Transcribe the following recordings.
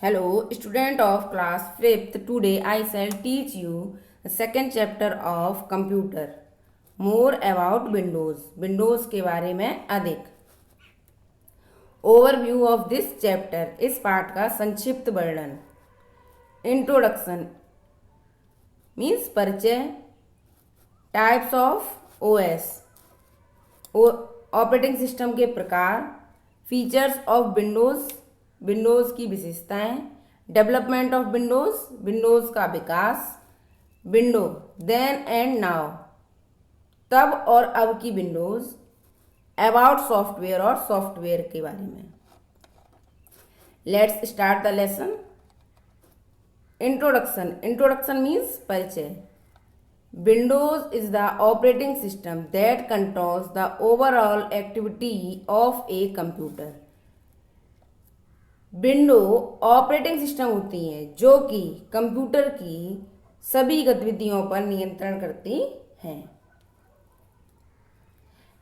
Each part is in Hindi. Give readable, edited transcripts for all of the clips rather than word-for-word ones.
Hello, student of class 5th. Today I shall teach you the second chapter of computer. More about Windows. Windows के बारे में अधिक. Overview of this chapter. इस पाठ का संक्षिप्त वर्णन. Introduction means परिचय. Types of OS. Operating system के प्रकार. फीचर्स ऑफ विंडोज़, विंडोज़ की विशेषताएं. डेवलपमेंट ऑफ विंडोज़, विंडोज़ का विकास. विंडो देन एंड नाउ, तब और अब की विंडोज़. अबाउट सॉफ्टवेयर और सॉफ्टवेयर के बारे में. Let's start the lesson. Introduction. Introduction means परिचय. Windows is the operating system that controls the overall activity of a computer. Window operating system होती हैं जो कि कंप्यूटर की सभी गतिविधियों पर नियंत्रण करती हैं.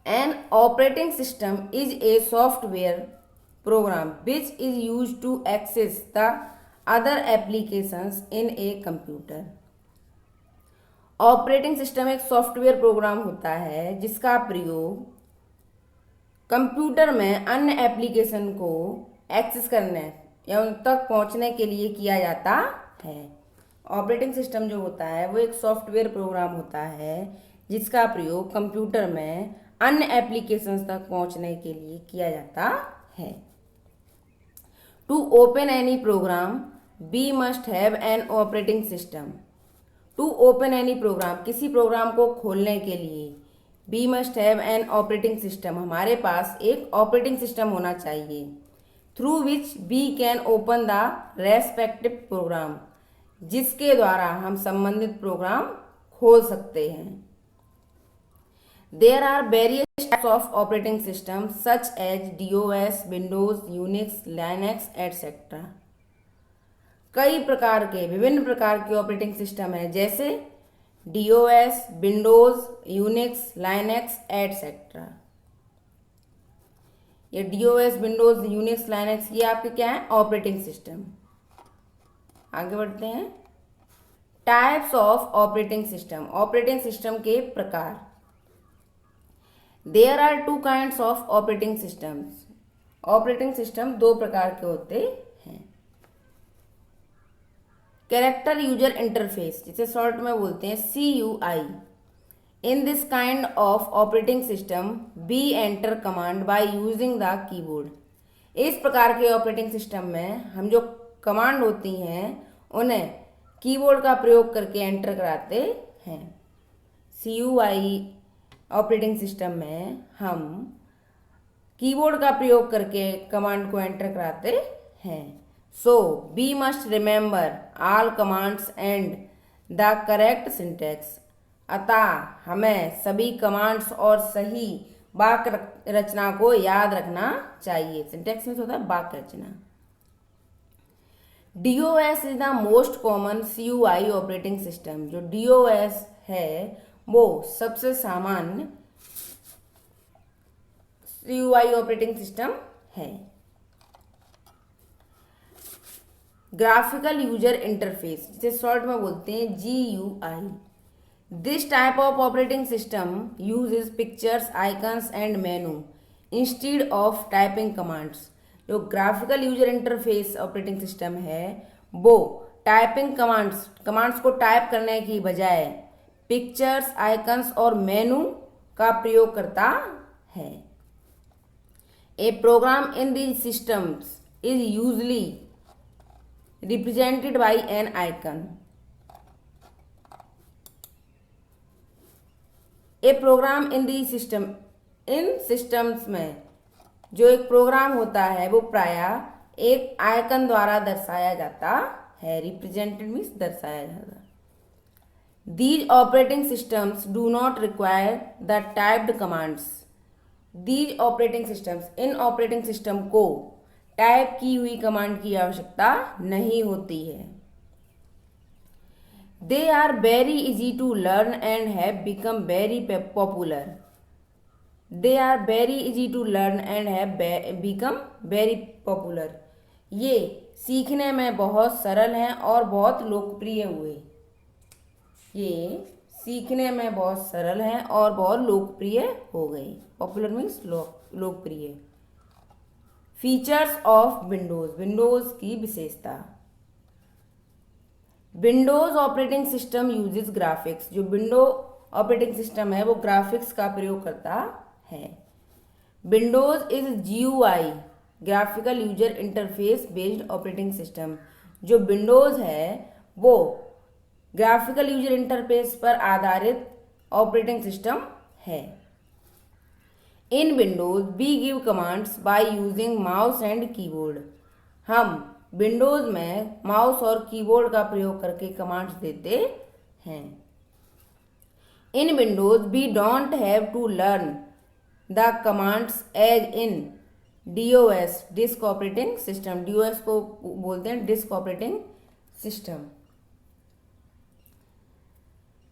An operating system is a software program which is used to access the other applications in a computer. Operating system एक सॉफ्टवेयर प्रोग्राम होता है जिसका प्रयोग कंप्यूटर में अन्य एप्लीकेशन को एक्सेस करने या उन तक पहुंचने के लिए किया जाता है. ऑपरेटिंग सिस्टम जो होता है वो एक सॉफ्टवेयर प्रोग्राम होता है जिसका प्रयोग कंप्यूटर में अन्य एप्लीकेशंस तक पहुंचने के लिए किया जाता है. To open any program we must have an operating system. To open any program, किसी प्रोग्राम को खोलने के लिए we must have an operating system, हमारे पास एक ऑपरेटिंग सिस्टम होना चाहिए. Through which we can open the respective program, जिसके द्वारा हम संबंधित प्रोग्राम खोल सकते हैं. There are various types of operating system such as DOS, Windows, Unix, Linux etcetera. कई प्रकार के, विभिन्न प्रकार के ऑपरेटिंग सिस्टम हैं जैसे DOS, Windows, Unix, Linux etcetera. ये DOS, विंडोज, यूनिक्स, लाइनक्स ये आपके क्या है? Operating system. आगे बढ़ते हैं. Types of operating system. Operating system के प्रकार. There are two kinds of operating systems. Operating system दो प्रकार के होते हैं. कैरेक्टर यूजर इंटरफेस, जिसे शॉर्ट में बोलते हैं CUI. In this kind of operating system we enter command by using the keyboard. इस प्रकार के ऑपरेटिंग सिस्टम में हम जो कमांड होती हैं उन्हें कीबोर्ड का प्रयोग करके एंटर कराते हैं. CUI ऑपरेटिंग सिस्टम में हम कीबोर्ड का प्रयोग करके कमांड को एंटर कराते हैं. So, we must remember all commands and the correct syntax. अतः हमें सभी कमांड्स और सही वाक्य रचना को याद रखना चाहिए. सिंटैक्स में होता है वाक्य रचना. DOS is the most common CUI operating system. जो DOS है वो सबसे सामान्य CUI ऑपरेटिंग सिस्टम है. ग्राफिकल यूजर इंटरफेस, जिसे शॉर्ट में बोलते हैं GUI. This type of operating system uses pictures, icons and menu instead of typing commands. जो graphical user interface operating system है वो टाइपिंग कमांड्स को टाइप करने की बजाय पिक्चर्स, आइकन्स और मेनू का प्रयोग करता है. A program in these systems is usually represented by an icon. A program in the system, इन सिस्टम्स में जो एक प्रोग्राम होता है वो प्रायः एक आइकन द्वारा दर्शाया जाता है. रिप्रेजेंटेड मीन्स दर्शाया जाता. These operating systems do not require the typed commands. These operating systems, इन ऑपरेटिंग सिस्टम को टाइप की हुई कमांड की आवश्यकता नहीं होती है. They are very easy to learn and have become very popular. They are very easy to learn and have become very popular. ये सीखने में बहुत सरल हैं और बहुत लोकप्रिय हुए। ये सीखने में बहुत सरल हैं और बहुत लोकप्रिय हो गए। पॉपुलर मीन्स लोकप्रिय। फीचर्स ऑफ विंडोज, विंडोज की विशेषता। Windows operating system uses graphics, जो विंडो ऑपरेटिंग सिस्टम है वो ग्राफिक्स का प्रयोग करता है। Windows is GUI, graphical user interface based operating system. जो विंडोज है वो ग्राफिकल यूजर इंटरफेस पर आधारित ऑपरेटिंग सिस्टम है। In Windows we give commands by using mouse and keyboard, हम विंडोज में माउस और कीबोर्ड का प्रयोग करके कमांड्स देते हैं। In Windows we don't have to learn the commands as in DOS, disk operating system. DOS को बोलते हैं डिस्क ऑपरेटिंग सिस्टम।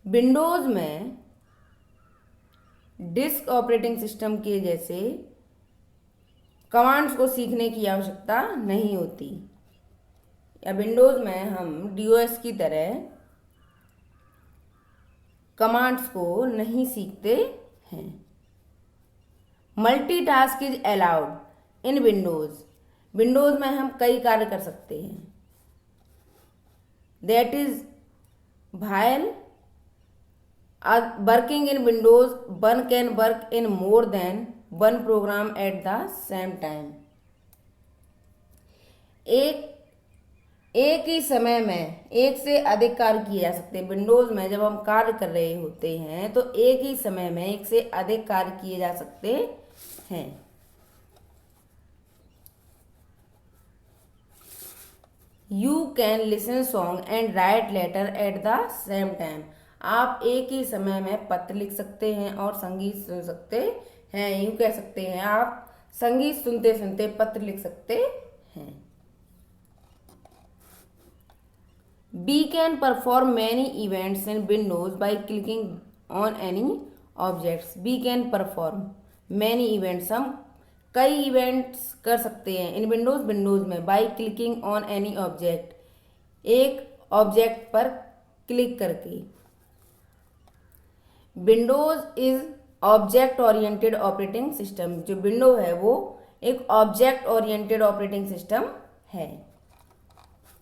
विंडोज में डिस्क ऑपरेटिंग सिस्टम के जैसे कमांड्स को सीखने की आवश्यकता नहीं होती, या विंडोज में हम DOS की तरह कमांड्स को नहीं सीखते हैं। Multitask is allowed in Windows, Windows में हम कई कार्य कर सकते हैं। That is while working in Windows one can work in more than one program at the same time. एक ही समय में एक से अधिक कार्य किए जा सकते हैं। विंडोज में जब हम कार्य कर रहे होते हैं तो एक ही समय में एक से अधिक कार्य किए जा सकते हैं। You can listen song and write letter at the same time, आप एक ही समय में पत्र लिख सकते हैं और संगीत सुन सकते हैं। यूँ कह सकते हैं आप संगीत सुनते सुनते पत्र लिख सकते हैं। We can perform many events in Windows by clicking on any objects. We can perform many events, हम कई इवेंट्स कर सकते हैं इन विंडोज में by clicking on any object, एक ऑब्जेक्ट पर क्लिक करके। Windows is object oriented operating system, जो विंडो है वो एक ऑब्जेक्ट ओरिएंटेड ऑपरेटिंग सिस्टम है।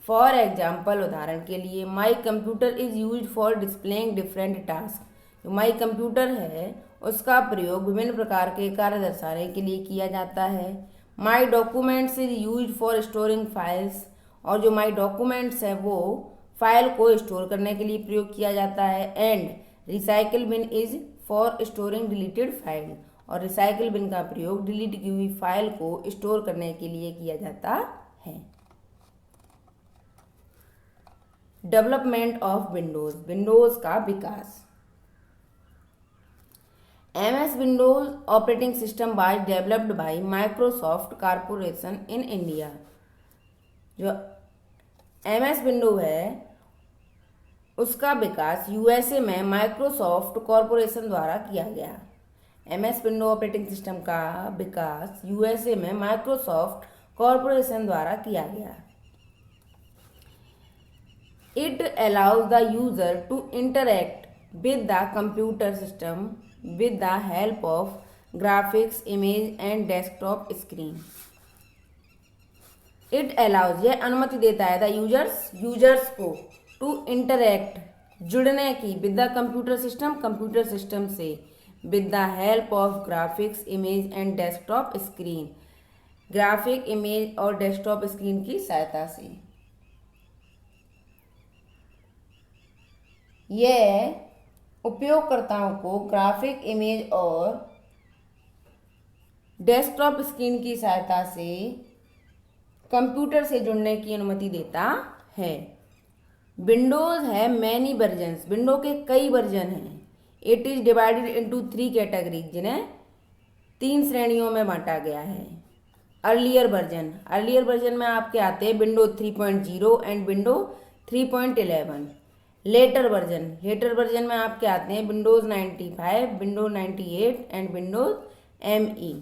फॉर एग्जाम्पल, उदाहरण के लिए, my computer is use for displaying different task, जो माई कंप्यूटर है उसका प्रयोग विभिन्न प्रकार के कार्य दर्शाने के लिए किया जाता है। माई documents is use for storing files, और जो माई डॉक्यूमेंट्स है वो फाइल को स्टोर करने के लिए प्रयोग किया जाता है। And recycle bin is for storing deleted file, और रिसाइकिल बिन का प्रयोग डिलीट की हुई फाइल को स्टोर करने के लिए किया जाता है। डेवलपमेंट ऑफ विंडोज, विंडोज का विकास। MS Windows operating system was developed by Microsoft corporation in India, जो MS विंडो है उसका विकास USA में माइक्रोसॉफ्ट कॉरपोरेशन द्वारा किया गया। MS विंडो ऑपरेटिंग सिस्टम का विकास USA में माइक्रोसॉफ्ट कॉरपोरेशन द्वारा किया गया। It allows the user to interact with the computer system with the help of graphics, image and desktop screen. It allows, यह अनुमति देता है the users को to interact, जुड़ने की with the computer system, computer system से with the help of graphics, image and desktop screen, graphic, image और डेस्कटॉप स्क्रीन की सहायता से। यह उपयोगकर्ताओं को ग्राफिक, इमेज और डेस्कटॉप स्क्रीन की सहायता से कंप्यूटर से जुड़ने की अनुमति देता है। विंडोज है मैनी वर्जन्स, विंडो के कई वर्जन हैं। It is divided into 3 categories, जिन्हें 3 श्रेणियों में बांटा गया है। अर्लियर वर्जन में आपके आते हैं window 3.0 and window 3.11। Later version में आपके आते हैं Windows 95, Windows 98 and Windows ME।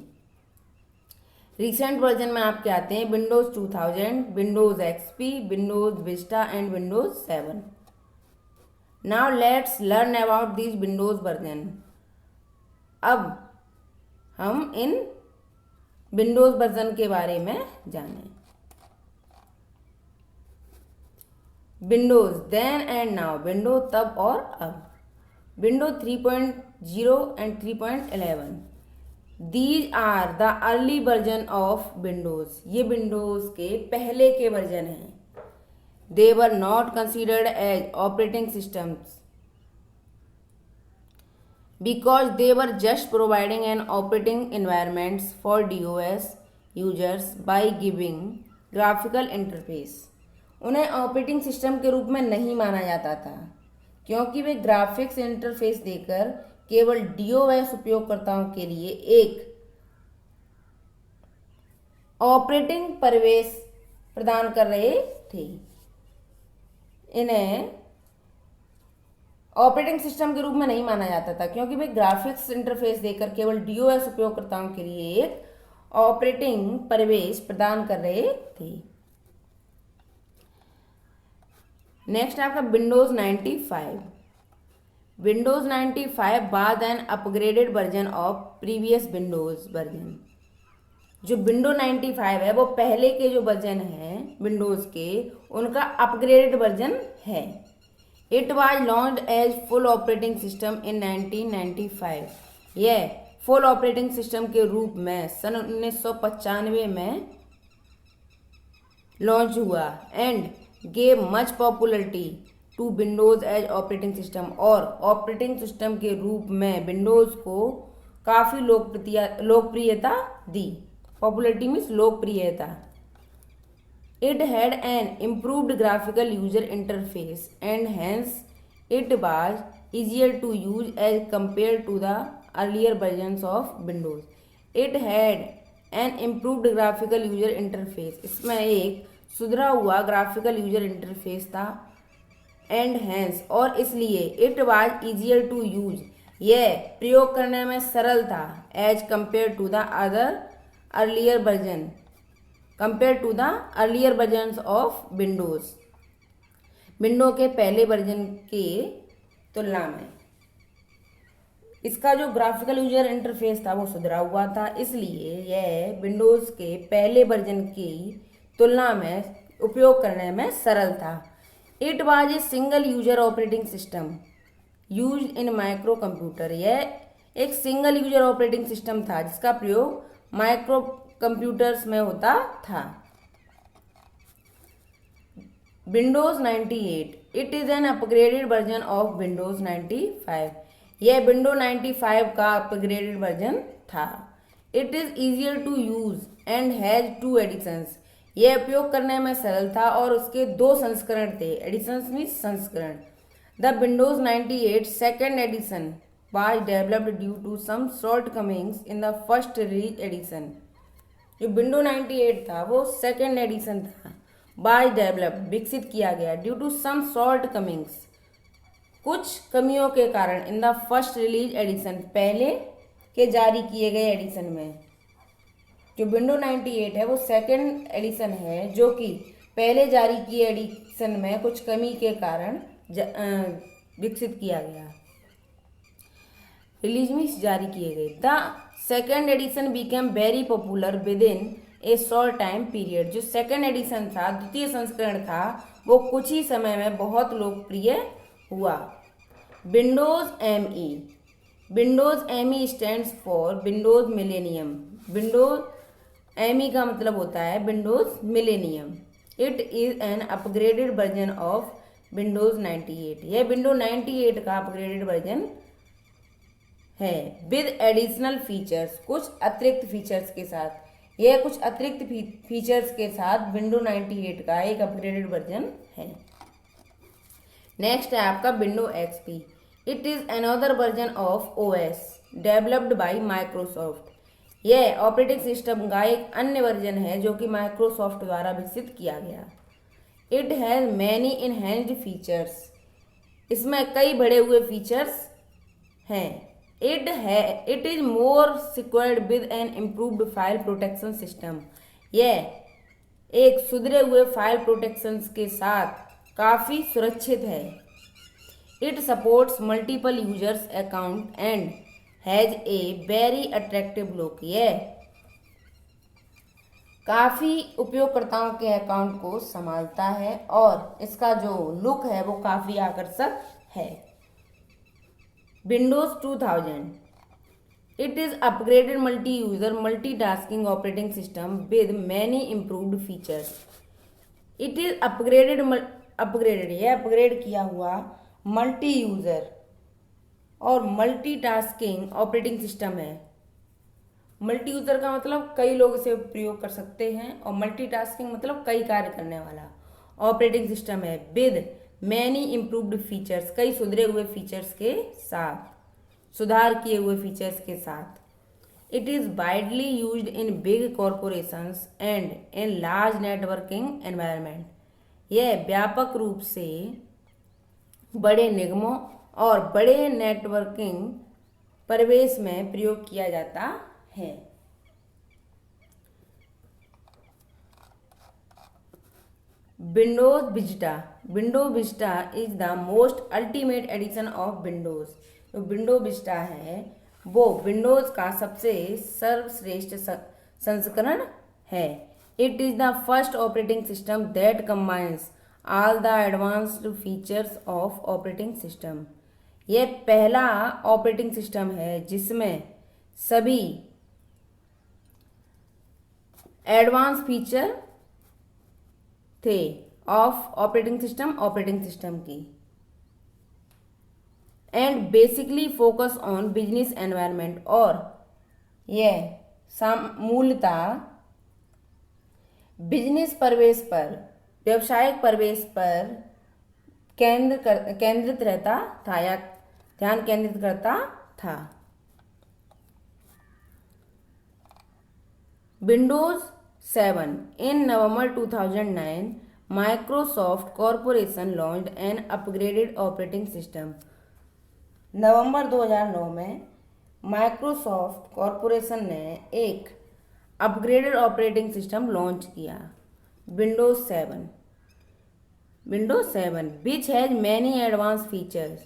Recent version में आपके आते हैं Windows 2000, Windows XP, Windows Vista and Windows 7। Now let's learn about this Windows version. अब हम इन विंडोज़ वर्जन के बारे में जानें। Windows then and now, window तब और अब। Window 3.0 and 3.11, these are the early version of Windows. ये विंडोज़ के पहले के वर्जन हैं। They were not considered as operating systems because they were just providing an operating environments for DOS users by giving graphical interface। उन्हें ऑपरेटिंग सिस्टम के रूप में नहीं माना जाता था क्योंकि वे ग्राफिक्स इंटरफेस देकर केवल DOS उपयोगकर्ताओं के लिए एक ऑपरेटिंग परिवेश प्रदान कर रहे थे। इन्हें ऑपरेटिंग सिस्टम के रूप में नहीं माना जाता था क्योंकि वे ग्राफिक्स इंटरफेस देकर केवल DOS उपयोगकर्ताओं के लिए एक ऑपरेटिंग परिवेश प्रदान कर रहे थे। नेक्स्ट आपका विंडोज 95। विंडोज 95 बाद an upgraded version of previous Windows version. जो विंडो 95 है वो पहले के जो वर्जन हैं विंडोज के, उनका अपग्रेडेड वर्जन है। It was launched as full operating system in 1995। यह फुल ऑपरेटिंग सिस्टम के रूप में सन 1995 में लॉन्च हुआ and gave much popularity to Windows as operating system. और ऑपरेटिंग सिस्टम के रूप में विंडोज को काफ़ी लोकप्रियता दी। पॉपुलरिटी मीन्स लोकप्रियता। It had an improved graphical user interface and hence it was easier to use as compared to the earlier versions of Windows. It had an improved graphical user interface। इसमें एक सुधरा हुआ ग्राफिकल यूजर इंटरफेस था। एंड हैंस, और इसलिए it was easier to use, यह प्रयोग करने में सरल था। As compare to the other earlier version, compare to the earlier version of Windows, window के पहले वर्जन के तुलना में इसका जो ग्राफिकल यूजर इंटरफेस था वो सुधरा हुआ था, इसलिए यह विंडोज़ के पहले वर्जन की तुलना में उपयोग करने में सरल था। It was a single user operating system use in micro computer. यह एक सिंगल यूजर ऑपरेटिंग सिस्टम था जिसका प्रयोग माइक्रो कंप्यूटर्स में होता था। Windows 98, it is an upgraded version of Windows 95। यह विंडो 95 का अपग्रेडेड वर्जन था। It is easier to use and has 2 editions. यह उपयोग करने में सरल था और उसके 2 संस्करण थे। एडिशंस मीन्स संस्करण। The Windows 98 second edition was developed due to some shortcomings in the first release edition। जो विंडो 98 था वो सेकेंड एडिशन था। बाय डेवलप, विकसित किया गया। ड्यू टू सम शॉर्टकमिंग्स, कुछ कमियों के कारण। In the first release edition, पहले के जारी किए गए एडिशन में। जो विंडो 98 है वो सेकेंड एडिशन है जो कि पहले जारी किए एडिशन में कुछ कमी के कारण विकसित किया गया। रिलीज में जारी किए गए। The second edition became very popular with in A short time period. जो सेकेंड एडिशन था, द्वितीय संस्करण था, वो कुछ ही समय में बहुत लोकप्रिय हुआ। Windows ME, Windows ME stands for Windows millennium. Windows ME का मतलब होता है Windows millennium. It is an upgraded version of Windows 98। यह विंडो 98 का अपग्रेडेड वर्जन है। विद एडिशनल फीचर्स, कुछ अतिरिक्त फीचर्स के साथ। यह कुछ अतिरिक्त फीचर्स के साथ विंडो 98 का एक अपग्रेडेड वर्जन है। नेक्स्ट है आपका window XP। It is another version of OS developed by Microsoft. यह ऑपरेटिंग सिस्टम का एक अन्य वर्जन है जो कि माइक्रोसॉफ्ट द्वारा विकसित किया गया। It has many enhanced features. इसमें कई बढ़े हुए फीचर्स हैं। It is more secured with an improved file protection system. यह एक सुधरे हुए फाइल प्रोटेक्शन के साथ काफ़ी सुरक्षित है. It supports multiple users account and has a very attractive look. यह काफ़ी उपयोगकर्ताओं के अकाउंट को संभालता है और इसका जो लुक है वो काफ़ी आकर्षक है. Windows 2000. It is upgraded multi-user multitasking operating system with many improved features. It is upgraded यह अपग्रेड किया हुआ मल्टी यूज़र और मल्टीटास्किंग ऑपरेटिंग सिस्टम है. मल्टी यूज़र का मतलब कई लोग इसे प्रयोग कर सकते हैं और मल्टीटास्किंग मतलब कई कार्य करने वाला ऑपरेटिंग सिस्टम है. विद मैनी इम्प्रूव्ड फीचर्स, कई सुधरे हुए फीचर्स के साथ, सुधार किए हुए फीचर्स के साथ. It is widely used in big corporations and in large networking environment. यह व्यापक रूप से बड़े निगमों और बड़े नेटवर्किंग परिवेश में प्रयोग किया जाता है. Windows Vista. Window Vista is the most ultimate addition of Windows. जो विंडो विस्टा है वो विंडोज का सबसे सर्वश्रेष्ठ संस्करण है. It is the first operating system that combines all the advanced features of operating system. यह पहला ऑपरेटिंग सिस्टम है जिसमें सभी एडवांस फीचर थे ऑफ ऑपरेटिंग सिस्टम की. And basically focus on business environment. और यह मूलतः बिजनेस परिवेश पर, व्यावसायिक परिवेश पर केंद्रित रहता था या ध्यान केंद्रित करता था. Windows 7. In November 2009, Microsoft Corporation launched an upgraded operating system. नवंबर 2009 में माइक्रोसॉफ्ट कॉरपोरेशन ने एक अपग्रेडेड ऑपरेटिंग सिस्टम लॉन्च किया, Windows 7. Windows 7 which has many advance features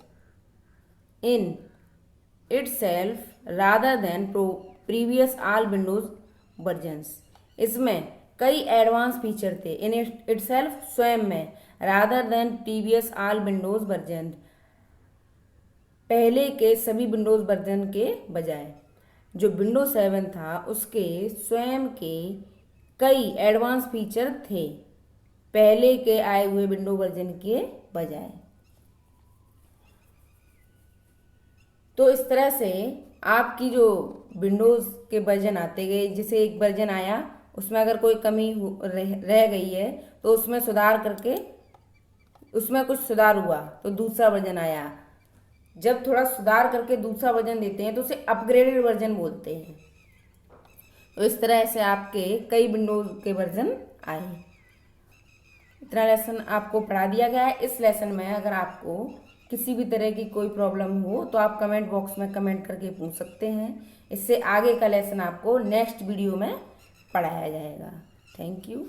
in itself rather than previous all Windows versions. इसमें कई एडवांस फीचर थे इन इटसेल्फ, स्वयं में, rather than previous all Windows version, पहले के सभी विंडोज वर्जन के बजाय. जो विंडोज 7 था उसके स्वयं के कई एडवांस फीचर थे पहले के आए हुए विंडो वर्जन के बजाय. तो इस तरह से आपकी जो विंडोज़ के वर्जन आते गए, जैसे एक वर्जन आया उसमें अगर कोई कमी रह गई है तो उसमें सुधार करके उसमें कुछ सुधार हुआ तो दूसरा वर्जन आया. जब थोड़ा सुधार करके दूसरा वर्जन देते हैं तो उसे अपग्रेडेड वर्जन बोलते हैं. तो इस तरह से आपके कई विंडोज के वर्जन आए. इतना लेसन आपको पढ़ा दिया गया है. इस लेसन में अगर आपको किसी भी तरह की कोई प्रॉब्लम हो तो आप कमेंट बॉक्स में कमेंट करके पूछ सकते हैं. इससे आगे का लेसन आपको नेक्स्ट वीडियो में पढ़ाया जाएगा. Thank you.